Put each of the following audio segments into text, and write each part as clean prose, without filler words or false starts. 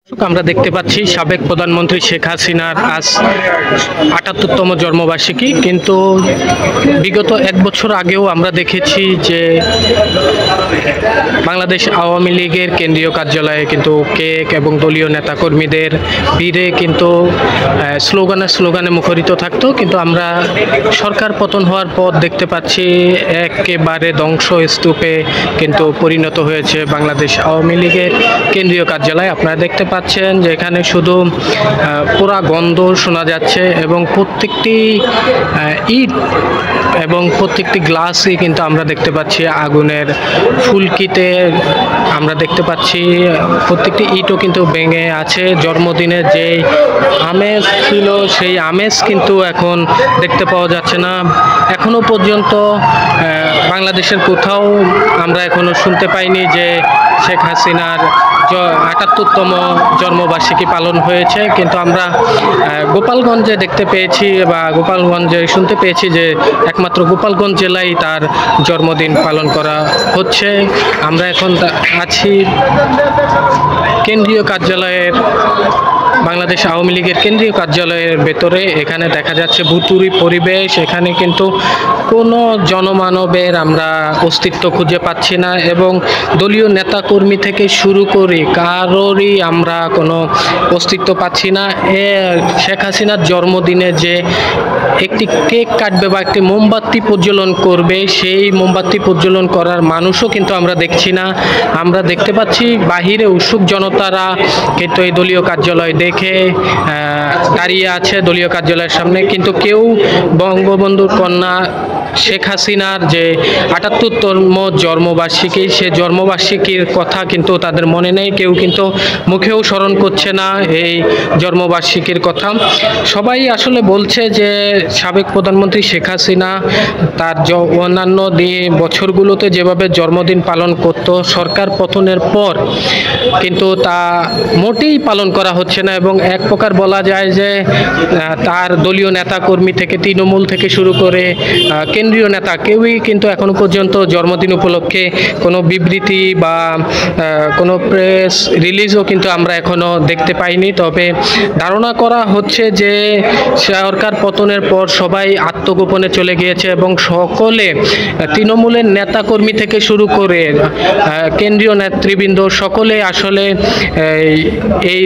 আমরা দেখতে পাচ্ছি সাবেক প্রধানমন্ত্রী শেখ হাসিনার আজ ৭৮তম জন্মবার্ষিকী, কিন্তু বিগত এক বছর আগেও আমরা দেখেছি যে বাংলাদেশ আওয়ামী লীগের কেন্দ্রীয় কার্যালয়ে কিন্তু কেক এবং দলীয় নেতাকর্মীদের ভিড়ে কিন্তু স্লোগানে মুখরিত থাকতো। কিন্তু আমরা সরকার পতন হওয়ার পর দেখতে পাচ্ছি একেবারে ধ্বংসস্তূপে কিন্তু পরিণত হয়েছে বাংলাদেশ আওয়ামী লীগের কেন্দ্রীয় কার্যালয়। আপনারা দেখতে পাচ্ছেন যে এখানে শুধু পোড়া গন্ধ শোনা যাচ্ছে এবং প্রত্যেকটি ইট এবং প্রত্যেকটি গ্লাসই কিন্তু আমরা দেখতে পাচ্ছি আগুনের ফুলকিতে। আমরা দেখতে পাচ্ছি প্রত্যেকটি ইটও কিন্তু ভেঙে আছে। জন্মদিনের যে আমেজ ছিল সেই আমেজ কিন্তু এখন দেখতে পাওয়া যাচ্ছে না। এখনো পর্যন্ত বাংলাদেশের কোথাও আমরা এখনো শুনতে পাইনি যে শেখ হাসিনার ৭৮তম জন্মবার্ষিকী পালন হয়েছে। কিন্তু আমরা গোপালগঞ্জে দেখতে পেয়েছি বা গোপালগঞ্জে শুনতে পেয়েছি যে একমাত্র গোপালগঞ্জ জেলায় তার জন্মদিন পালন করা হচ্ছে। আমরা এখন আছি কেন্দ্রীয় কার্যালয়ের, বাংলাদেশ আওয়ামী লীগের কেন্দ্রীয় কার্যালয়ের ভেতরে। এখানে দেখা যাচ্ছে ভুতুড়ি পরিবেশ। এখানে কিন্তু কোনো জনমানবের আমরা অস্তিত্ব খুঁজে পাচ্ছি না এবং দলীয় নেতাকর্মী থেকে শুরু করে কারোরই আমরা কোনো অস্তিত্ব পাচ্ছি না। শেখ হাসিনার জন্মদিনে যে একটি কেক কাটবে বা একটি মোমবাতি প্রজ্বলন করবে, সেই মোমবাতি প্রজ্বলন করার মানুষও কিন্তু আমরা দেখছি না। আমরা দেখতে পাচ্ছি বাহিরে উৎসুক জনতারা কিন্তু এই দলীয় কার্যালয় দেখে দাঁড়িয়ে আছে দলীয় কার্যালয়ের সামনে, কিন্তু কেউ বঙ্গবন্ধুর কন্যা শেখ হাসিনার যে ৭৮তম জন্মবার্ষিকী, সে জন্মবার্ষিকীর কথা কিন্তু তাদের মনে নেই। কেউ কিন্তু মুখেও স্মরণ করছে না এই জন্মবার্ষিকীর কথা। সবাই আসলে বলছে যে সাবেক প্রধানমন্ত্রী শেখ হাসিনা তার অন্যান্য বছরগুলোতে যেভাবে জন্মদিন পালন করত, সরকার পতনের পর কিন্তু তা মোটেই পালন করা হচ্ছে না। এবং এক প্রকার বলা যায় যে তার দলীয় নেতাকর্মী থেকে তৃণমূল থেকে শুরু করে কেন্দ্রীয় নেতা কেউই কিন্তু এখনো পর্যন্ত জন্মদিন উপলক্ষে কোনো বিবৃতি বা কোনো প্রেস রিলিজও কিন্তু আমরা এখনো দেখতে পাইনি। তবে ধারণা করা হচ্ছে যে সরকার পতনের পর সবাই আত্মগোপনে চলে গিয়েছে এবং সকলে তৃণমূলের নেতাকর্মী থেকে শুরু করে কেন্দ্রীয় নেতৃবৃন্দ সকলে আসলে এই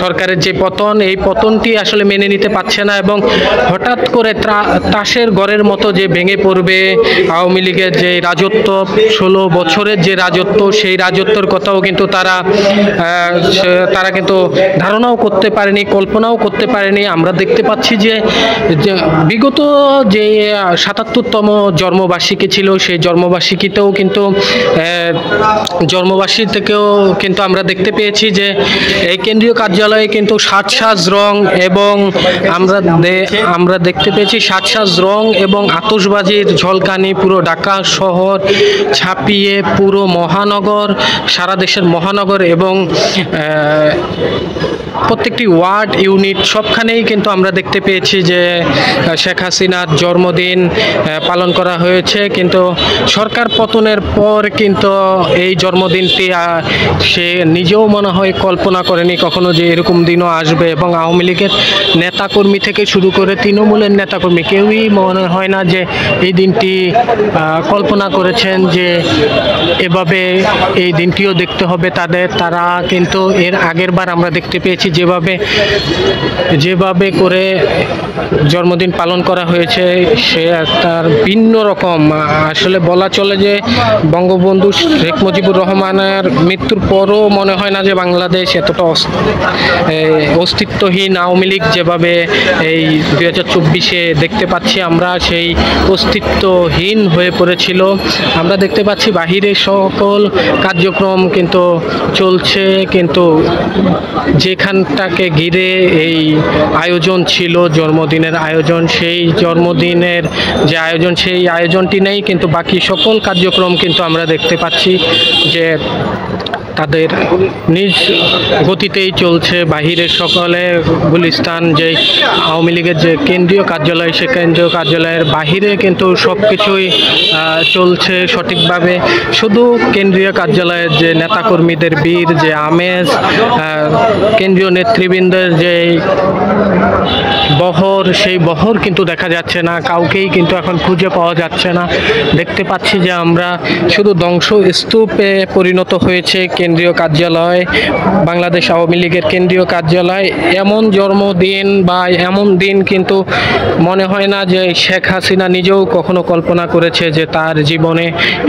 সরকারের যে পতন, এই পতনটি আসলে মেনে নিতে পারছে না এবং হঠাৎ করে তাসের ঘরের মতো যে ভেঙে পড়বে আওয়ামী লীগের যে রাজত্ব, 16 বছরের যে রাজত্ব, সেই রাজত্বর কথাও কিন্তু তারা কিন্তু ধারণাও করতে পারেনি, কল্পনাও করতে পারেনি। আমরা দেখতে পাচ্ছি যে বিগত যে ৭৮তম জন্মবার্ষিকী ছিল, সেই জন্মবার্ষিকীতেও কিন্তু জন্মবার্ষিকী থেকেও কিন্তু আমরা দেখতে পেয়েছি যে এই কেন্দ্রীয় কার্যালয়ে কিন্তু সাজ রং এবং আমরা দেখতে পেয়েছি সাজ রং এবং আতশবাজির ঝলকানি পুরো ঢাকা শহর ছাপিয়ে পুরো মহানগর, সারা দেশের মহানগর এবং প্রত্যেকটি ওয়ার্ড ইউনিট সবখানেই কিন্তু আমরা দেখতে পেয়েছি যে শেখ হাসিনার জন্মদিন পালন করা হয়েছে। কিন্তু সরকার পতনের পর কিন্তু এই জন্মদিনটি সে নিজেও মনে হয় কল্পনা করেনি কখনো যে এরকম দিনও আসবে এবং আওয়ামী লীগের নেতাকর্মী থেকে শুরু করে তৃণমূলের নেতাকর্মী কেউই মনে হয় না যে এই দিনটি কল্পনা করেছেন যে এভাবে এই দিনটিও দেখতে হবে তারা কিন্তু এর আগের বার আমরা দেখতে পেয়েছি যেভাবে করে জন্মদিন পালন করা হয়েছে সে তার ভিন্ন রকম। আসলে বলা চলে যে বঙ্গবন্ধু শেখ মুজিবুর রহমানের মৃত্যুর পরও মনে হয় না যে বাংলাদেশ এতটা অস্তিত্বহীন। আওয়ামী লীগ যেভাবে এই 2024-এ দেখতে পাচ্ছি আমরা, সেই অস্তিত্বহীন হয়ে পড়েছিল। আমরা দেখতে পাচ্ছি বাহিরে সকল কার্যক্রম কিন্তু চলছে, কিন্তু যেখানটাকে ঘিরে এই আয়োজন ছিল জন্মদিনের আয়োজন, সেই জন্মদিনের যে আয়োজন সেই আয়োজনটি নেই। কিন্তু বাকি সকল কার্যক্রম কিন্তু আমরা দেখতে পাচ্ছি যে তাদের নিজ গতিতেই চলছে। বাহিরের সকলে গুলিস্তান যে আওয়ামী লীগের যে কেন্দ্রীয় কার্যালয়, সে কেন্দ্রীয় কার্যালয়ের বাহিরে কিন্তু সব কিছুই চলছে সঠিকভাবে। শুধু কেন্দ্রীয় কার্যালয়ের যে নেতাকর্মীদের বীর যে আমেজ, কেন্দ্রীয় নেতৃবৃন্দের যে বহর, সেই বহর কিন্তু দেখা যাচ্ছে না, কাউকেই কিন্তু এখন খুঁজে পাওয়া যাচ্ছে না। দেখতে পাচ্ছি যে আমরা শুধু ধ্বংসস্তূপে পরিণত হয়েছে কেন্দ্রীয় কার্যালয়, বাংলাদেশ আওয়ামী লীগের কেন্দ্রীয় কার্যালয়। এমন জন্মদিন বা এমন দিন কিন্তু মনে হয় না যে শেখ হাসিনা নিজেও কখনো কল্পনা করেছে যে তার জীবনে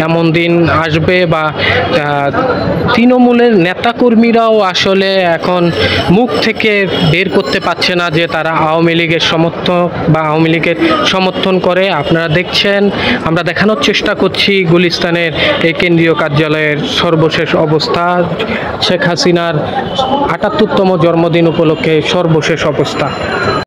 এমন দিন আসবে, বা তৃণমূলের নেতাকর্মীরাও আসলে এখন মুখ থেকে বের করতে পারছে না যে তারা আওয়ামী লীগের সমর্থক বা আওয়ামী লীগের সমর্থন করে। আপনারা দেখছেন, আমরা দেখানোর চেষ্টা করছি গুলিস্তানের এই কেন্দ্রীয় কার্যালয়ের সর্বশেষ অবস্থা, শেখ হাসিনার ৭৮তম জন্মদিন উপলক্ষে সর্বশেষ অবস্থা।